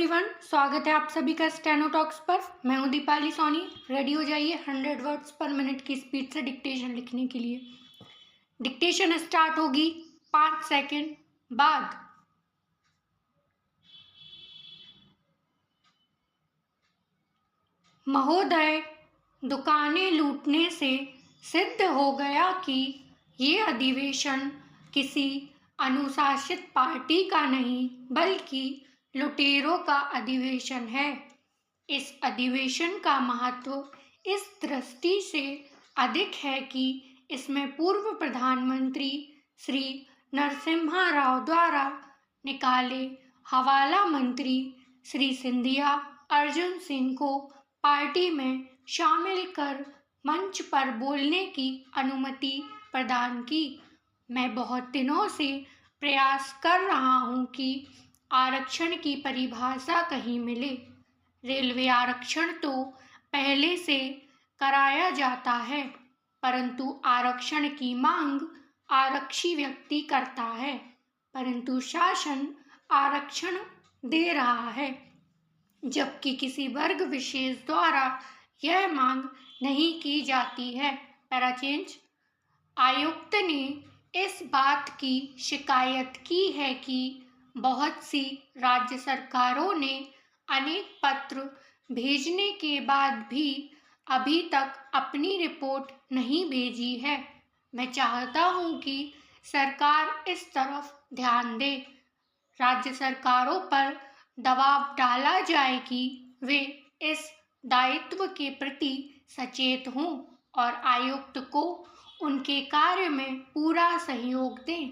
Everyone, स्वागत है आप सभी का स्टेनो टॉक्स पर। मैं हूं दीपाली सोनी। रेडी हो जाइए 100 वर्ड्स पर मिनट की स्पीड से डिक्टेशन लिखने के लिए। डिक्टेशन स्टार्ट होगी 5 सेकंड बाद। महोदय, दुकानें लूटने से सिद्ध हो गया कि ये अधिवेशन किसी अनुशासित पार्टी का नहीं बल्कि लुटेरों का अधिवेशन है। इस अधिवेशन का महत्व इस दृष्टि से अधिक है कि इसमें पूर्व प्रधानमंत्री श्री नरसिम्हा राव द्वारा निकाले हवाला मंत्री श्री सिंधिया अर्जुन सिंह को पार्टी में शामिल कर मंच पर बोलने की अनुमति प्रदान की। मैं बहुत दिनों से प्रयास कर रहा हूं कि आरक्षण की परिभाषा कहीं मिले। रेलवे आरक्षण तो पहले से कराया जाता है, परंतु आरक्षण की मांग आरक्षी व्यक्ति करता है, परंतु शासन आरक्षण दे रहा है, जबकि किसी वर्ग विशेष द्वारा यह मांग नहीं की जाती है। पैराचेंज। आयुक्त ने इस बात की शिकायत की है कि बहुत सी राज्य सरकारों ने अनेक पत्र भेजने के बाद भी अभी तक अपनी रिपोर्ट नहीं भेजी है। मैं चाहता हूं कि सरकार इस तरफ ध्यान दे। राज्य सरकारों पर दबाव डाला जाए कि वे इस दायित्व के प्रति सचेत हों और आयुक्त को उनके कार्य में पूरा सहयोग दें।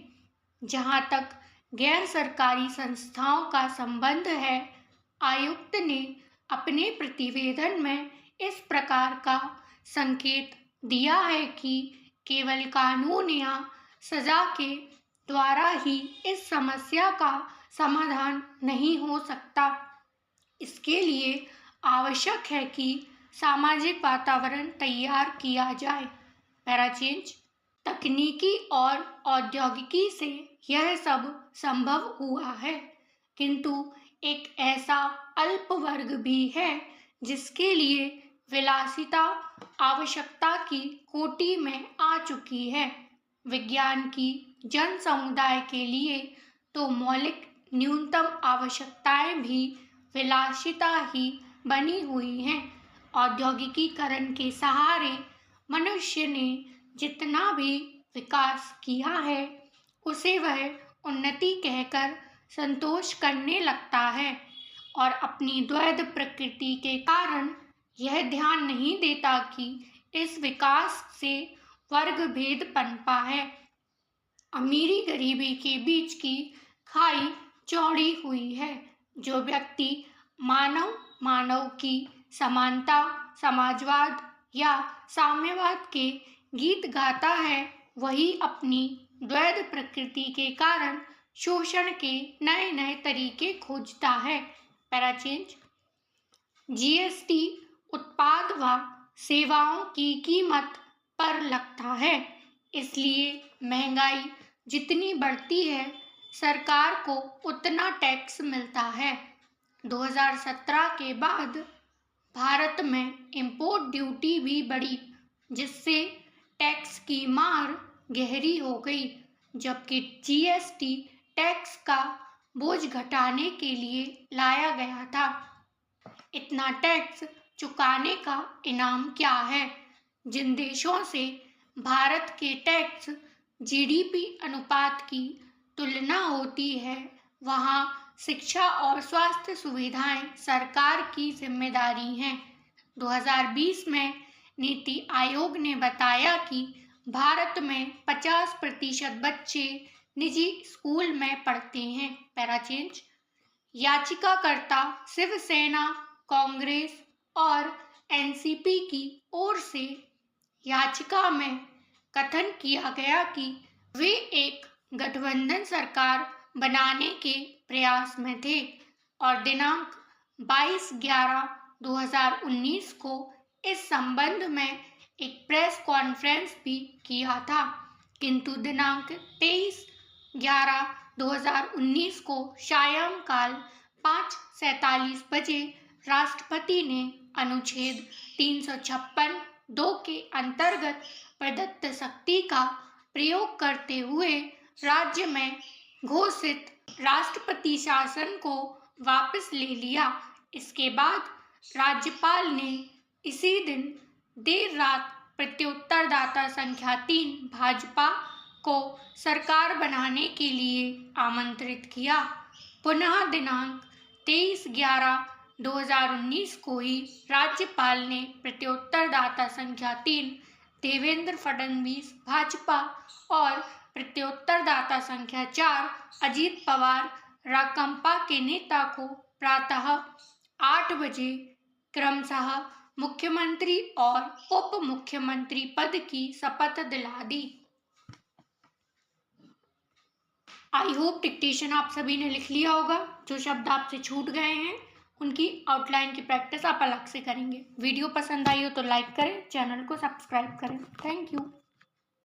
जहां तक गैर सरकारी संस्थाओं का संबंध है, आयुक्त ने अपने प्रतिवेदन में इस प्रकार का संकेत दिया है कि केवल कानून या सजा के द्वारा ही इस समस्या का समाधान नहीं हो सकता। इसके लिए आवश्यक है कि सामाजिक वातावरण तैयार किया जाए। पैराचेंज। तकनीकी और औद्योगिकी से यह सब संभव हुआ है, किंतु एक ऐसा अल्प वर्ग भी है जिसके लिए विलासिता आवश्यकता की कोटि में आ चुकी है। विज्ञान की जन समुदाय के लिए तो मौलिक न्यूनतम आवश्यकताएं भी विलासिता ही बनी हुई हैं। औद्योगिकीकरण के सहारे मनुष्य ने जितना भी विकास किया है, उसे वह उन्नति कहकर संतोष करने लगता है और अपनी द्वैध प्रकृति के कारण यह ध्यान नहीं देता कि इस विकास से वर्ग भेद पनपा है। अमीरी गरीबी के बीच की खाई चौड़ी हुई है। जो व्यक्ति मानव की समानता, समाजवाद या साम्यवाद के गीत गाता है, वही अपनी द्वैध प्रकृति के कारण शोषण के नए नए तरीके खोजता है। पैराचेंज। जीएसटी उत्पाद व सेवाओं की कीमत पर लगता है, इसलिए महंगाई जितनी बढ़ती है, सरकार को उतना टैक्स मिलता है। 2017 के बाद भारत में इंपोर्ट ड्यूटी भी बढ़ी, जिससे टैक्स की मार गहरी हो गई, जबकि जीएसटी टैक्स का बोझ घटाने के लिए लाया गया था। इतना टैक्स चुकाने का इनाम क्या है? जिन देशों से भारत के टैक्स जीडीपी अनुपात की तुलना होती है, वहां शिक्षा और स्वास्थ्य सुविधाएं सरकार की जिम्मेदारी हैं। 2020 में नीति आयोग ने बताया कि भारत में 50% बच्चे निजी स्कूल में पढ़ते हैं। पैराचेंज। याचिकाकर्ता शिवसेना, कांग्रेस और एनसीपी की ओर से याचिका में कथन किया गया कि वे एक गठबंधन सरकार बनाने के प्रयास में थे और दिनांक 22/11/2019 को इस संबंध में एक प्रेस कॉन्फ्रेंस भी किया था, किंतु दिनांक 23/11/2019 को सायंकाल 5 7:47 बजे राष्ट्रपति ने अनुच्छेद 356(2) के अंतर्गत प्रदत्त शक्ति का प्रयोग करते हुए राज्य में घोषित राष्ट्रपति शासन को वापस ले लिया। इसके बाद राज्यपाल ने इसी दिन देर रात प्रत्युत्तरदाता संख्या 3 भाजपा को सरकार बनाने के लिए आमंत्रित किया। पुनः दिनांक 23/11/2019 को ही राज्यपाल ने प्रत्युत्तरदाता संख्या 3 देवेंद्र फडणवीस भाजपा और प्रत्युत्तरदाता संख्या 4 अजित पवार राकांपा के नेता को प्रातः 8 बजे क्रमशः मुख्यमंत्री और उप मुख्यमंत्री पद की शपथ दिला दी। आई होप डिक्टेशन आप सभी ने लिख लिया होगा। जो शब्द आपसे छूट गए हैं उनकी आउटलाइन की प्रैक्टिस आप अलग से करेंगे। वीडियो पसंद आई हो तो लाइक करें, चैनल को सब्सक्राइब करें। Thank you.